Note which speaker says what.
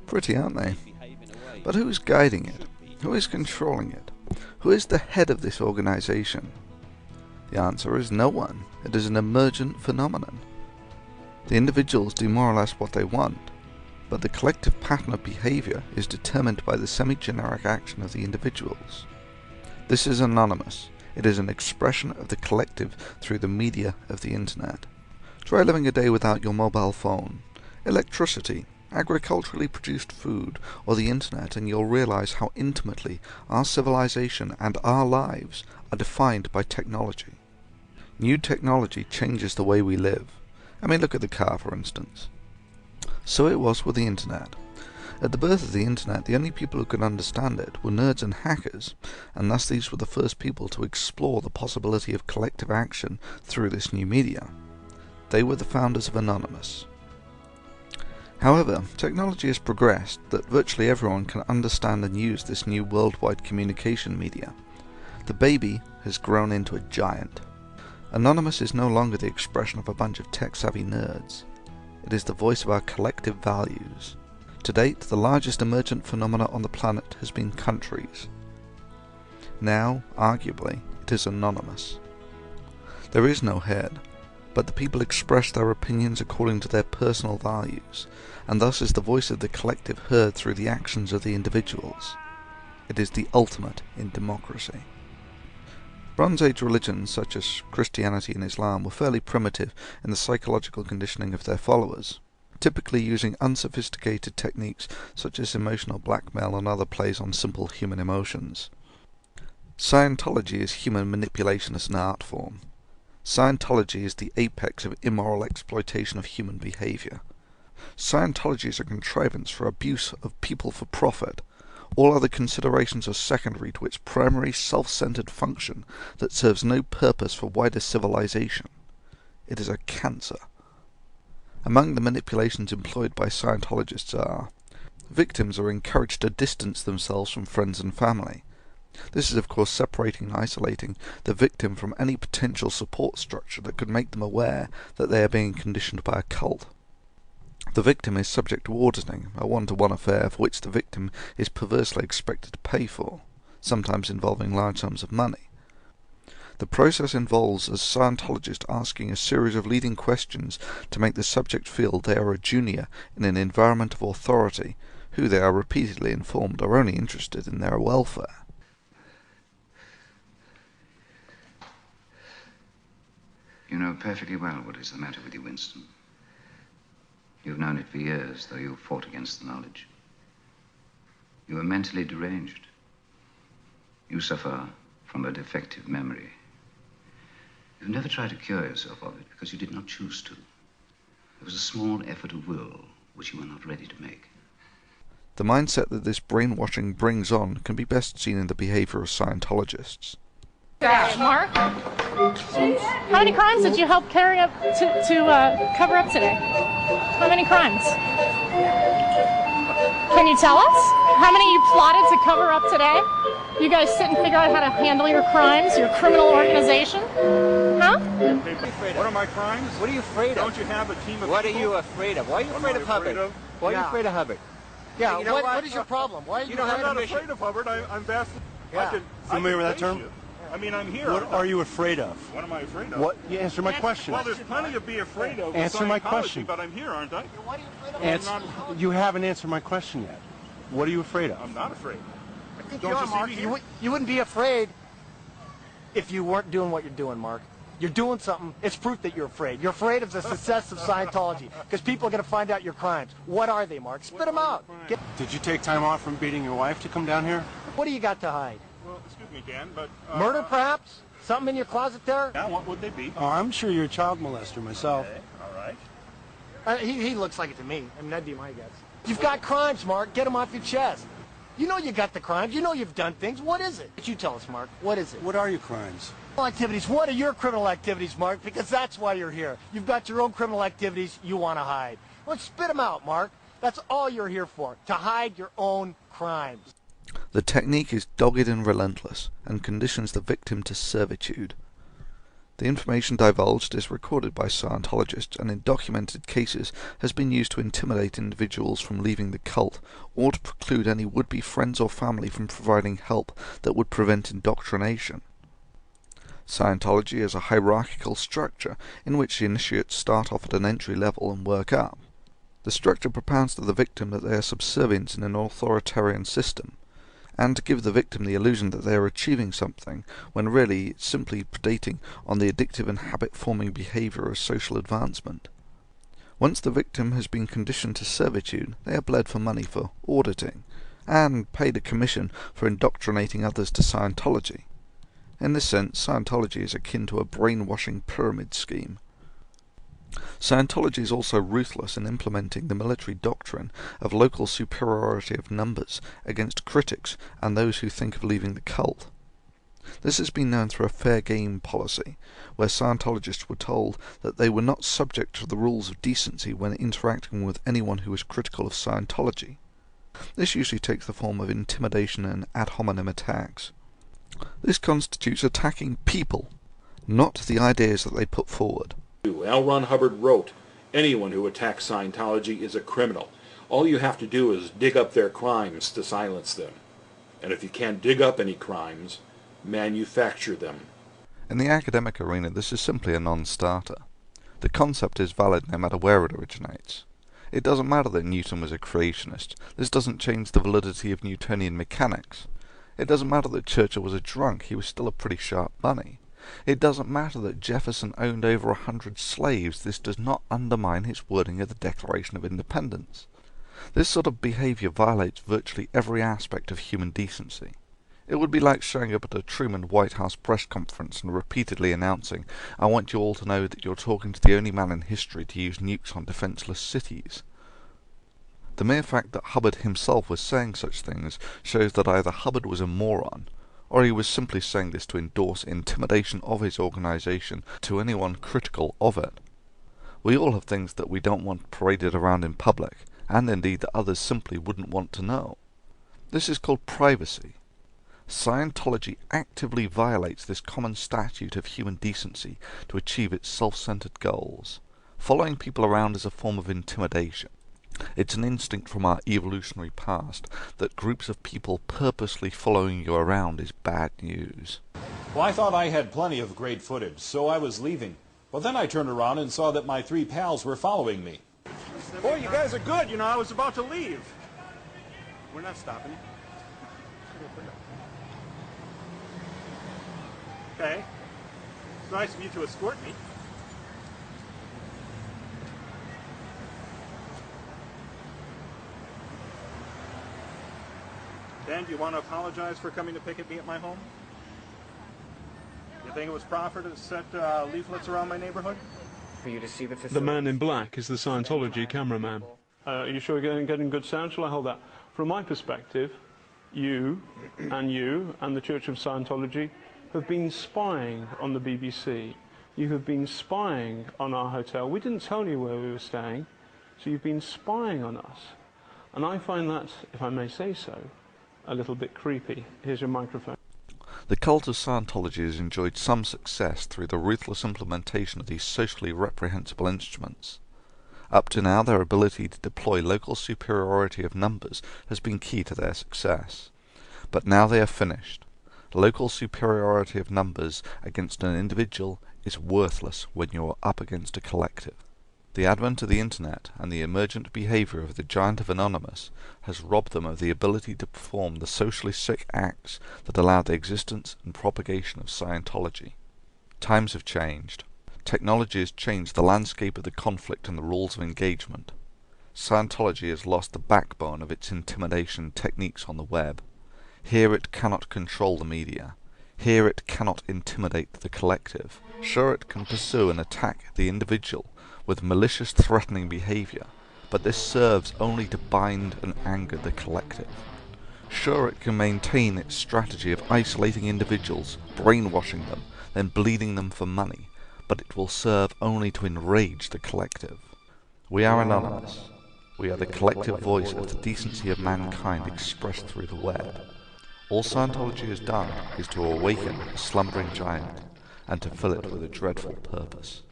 Speaker 1: Pretty, aren't they? But who's guiding it? Who is controlling it? Who is the head of this organization? The answer is no one. It is an emergent phenomenon. The individuals do more or less what they want, but the collective pattern of behavior is determined by the semi-generic action of the individuals. This is anonymous. It is an expression of the collective through the media of the internet. Try living a day without your mobile phone, electricity, agriculturally produced food, or the internet, and you'll realize how intimately our civilization and our lives are defined by technology. New technology changes the way we live. I mean, look at the car, for instance. So it was with the internet. At the birth of the internet, the only people who could understand it were nerds and hackers, and thus these were the first people to explore the possibility of collective action through this new media. They were the founders of Anonymous. However, technology has progressed that virtually everyone can understand and use this new worldwide communication media. The baby has grown into a giant. Anonymous is no longer the expression of a bunch of tech-savvy nerds. It is the voice of our collective values. To date, the largest emergent phenomena on the planet has been countries. Now, arguably, it is anonymous. There is no head, but the people express their opinions according to their personal values, and thus is the voice of the collective heard through the actions of the individuals. It is the ultimate in democracy. Bronze Age religions such as Christianity and Islam were fairly primitive in the psychological conditioning of their followers, typically using unsophisticated techniques such as emotional blackmail and other plays on simple human emotions. Scientology is human manipulation as an art form. Scientology is the apex of immoral exploitation of human behavior. Scientology is a contrivance for abuse of people for profit. All other considerations are secondary to its primary self-centered function that serves no purpose for wider civilization. It is a cancer. Among the manipulations employed by Scientologists are: victims are encouraged to distance themselves from friends and family. This is of course separating and isolating the victim from any potential support structure that could make them aware that they are being conditioned by a cult. The victim is subject to auditing, a one-to-one affair for which the victim is perversely expected to pay for, sometimes involving large sums of money. The process involves a Scientologist asking a series of leading questions to make the subject feel they are a junior in an environment of authority, who they are repeatedly informed are only interested in their welfare.
Speaker 2: You know perfectly well what is the matter with you, Winston. You've known it for years, though you've fought against the knowledge. You are mentally deranged. You suffer from a defective memory. You've never tried to cure yourself of it because you did not choose to. It was a small effort of will which you were not ready to make.
Speaker 1: The mindset that this brainwashing brings on can be best seen in the behavior of Scientologists.
Speaker 3: Mark, how many crimes did you help carry up to cover up today? How many crimes? Can you tell us? How many you plotted to cover up today? You guys sit and figure out how to handle your crimes, your criminal organization? Huh?
Speaker 4: What are my crimes?
Speaker 5: What are you afraid of?
Speaker 4: Don't you have a team of
Speaker 5: What
Speaker 4: people?
Speaker 5: are you afraid of? Why are you afraid of Hubbard? Why are you afraid of Hubbard?
Speaker 6: Yeah,
Speaker 5: You know
Speaker 6: what is your problem? Why are you
Speaker 4: I'm not afraid of Hubbard. I'm vast.
Speaker 6: Yeah.
Speaker 4: Familiar with that term? I mean, I'm here.
Speaker 7: What are you afraid of?
Speaker 4: What am I afraid of?
Speaker 7: What? You answer my question.
Speaker 4: Well, there's plenty to be afraid of.
Speaker 7: Answer my
Speaker 4: Scientology,
Speaker 7: question.
Speaker 4: But I'm here, aren't I?
Speaker 6: What are you afraid of?
Speaker 7: You haven't answered my question yet. What are you afraid of?
Speaker 4: I'm not afraid.
Speaker 6: I think
Speaker 4: Don't
Speaker 6: you are,
Speaker 4: you see
Speaker 6: Mark.
Speaker 4: me here?
Speaker 6: You wouldn't be afraid if you weren't doing what you're doing, Mark. You're doing something. It's proof that you're afraid. You're afraid of the success of Scientology because people are going to find out your crimes. What are they, Mark? Spit them out.
Speaker 7: Did you take time off from beating your wife to come down here?
Speaker 6: What do you got to hide?
Speaker 4: Well, excuse me, Dan, but...
Speaker 6: Murder, perhaps? Something in your closet there?
Speaker 4: Yeah, what would they be?
Speaker 7: Oh, I'm sure you're a child molester myself.
Speaker 4: Okay, all right.
Speaker 6: He looks like it to me. I mean, that'd be my guess. You've got crimes, Mark. Get them off your chest. You know you got the crimes. You know you've done things. What is it? You tell us, Mark. What is it?
Speaker 7: What are your crimes?
Speaker 6: Criminal activities. What are your criminal activities, Mark? Because that's why you're here. You've got your own criminal activities you want to hide. Well, spit them out, Mark. That's all you're here for, to hide your own crimes.
Speaker 1: The technique is dogged and relentless, and conditions the victim to servitude. The information divulged is recorded by Scientologists and in documented cases has been used to intimidate individuals from leaving the cult or to preclude any would-be friends or family from providing help that would prevent indoctrination. Scientology is a hierarchical structure in which the initiates start off at an entry level and work up. The structure propounds to the victim that they are subservient in an authoritarian system, and to give the victim the illusion that they are achieving something, when really it's simply predating on the addictive and habit-forming behaviour of social advancement. Once the victim has been conditioned to servitude, they are bled for money for auditing, and paid a commission for indoctrinating others to Scientology. In this sense, Scientology is akin to a brainwashing pyramid scheme. Scientology is also ruthless in implementing the military doctrine of local superiority of numbers against critics and those who think of leaving the cult. This has been known through a fair game policy, where Scientologists were told that they were not subject to the rules of decency when interacting with anyone who was critical of Scientology. This usually takes the form of intimidation and ad hominem attacks. This constitutes attacking people, not the ideas that they put forward.
Speaker 8: L. Ron Hubbard wrote, "Anyone who attacks Scientology is a criminal. All you have to do is dig up their crimes to silence them. And if you can't dig up any crimes, manufacture them."
Speaker 1: In the academic arena, this is simply a non-starter. The concept is valid no matter where it originates. It doesn't matter that Newton was a creationist. This doesn't change the validity of Newtonian mechanics. It doesn't matter that Churchill was a drunk. He was still a pretty sharp bunny. It doesn't matter that Jefferson owned over 100 slaves. This does not undermine his wording of the Declaration of Independence. This sort of behaviour violates virtually every aspect of human decency. It would be like showing up at a Truman White House press conference and repeatedly announcing, "I want you all to know that you're talking to the only man in history to use nukes on defenceless cities." The mere fact that Hubbard himself was saying such things shows that either Hubbard was a moron, or he was simply saying this to endorse intimidation of his organisation to anyone critical of it. We all have things that we don't want paraded around in public, and indeed that others simply wouldn't want to know. This is called privacy. Scientology actively violates this common statute of human decency to achieve its self-centered goals. Following people around is a form of intimidation. It's an instinct from our evolutionary past that groups of people purposely following you around is bad news.
Speaker 9: Well, I thought I had plenty of great footage, so I was leaving. But then I turned around and saw that my 3 pals were following me.
Speaker 4: Boy, you guys are good. You know, I was about to leave. We're not stopping. Okay. It's nice of you to escort me. Dan, do you want to apologize for coming to picket me at my home? You think it was proper to set leaflets around my neighborhood?
Speaker 5: For you to see the
Speaker 10: The man in black is the Scientology cameraman. Are you sure you're getting good sound? Shall I hold that? From my perspective, you and the Church of Scientology have been spying on the BBC. You have been spying on our hotel. We didn't tell you where we were staying, so you've been spying on us. And I find that, if I may say so, a little bit creepy. Here's your microphone.
Speaker 1: The cult of Scientology has enjoyed some success through the ruthless implementation of these socially reprehensible instruments. Up to now, their ability to deploy local superiority of numbers has been key to their success. But now they are finished. Local superiority of numbers against an individual is worthless when you are up against a collective. The advent of the internet and the emergent behaviour of the giant of Anonymous has robbed them of the ability to perform the socially sick acts that allowed the existence and propagation of Scientology. Times have changed. Technology has changed the landscape of the conflict and the rules of engagement. Scientology has lost the backbone of its intimidation techniques on the web. Here it cannot control the media. Here it cannot intimidate the collective. Sure, it can pursue and attack the individual with malicious threatening behaviour, but this serves only to bind and anger the collective. Sure, it can maintain its strategy of isolating individuals, brainwashing them, then bleeding them for money, but it will serve only to enrage the collective. We are anonymous. We are the collective voice of the decency of mankind expressed through the web. All Scientology has done is to awaken a slumbering giant, and to fill it with a dreadful purpose.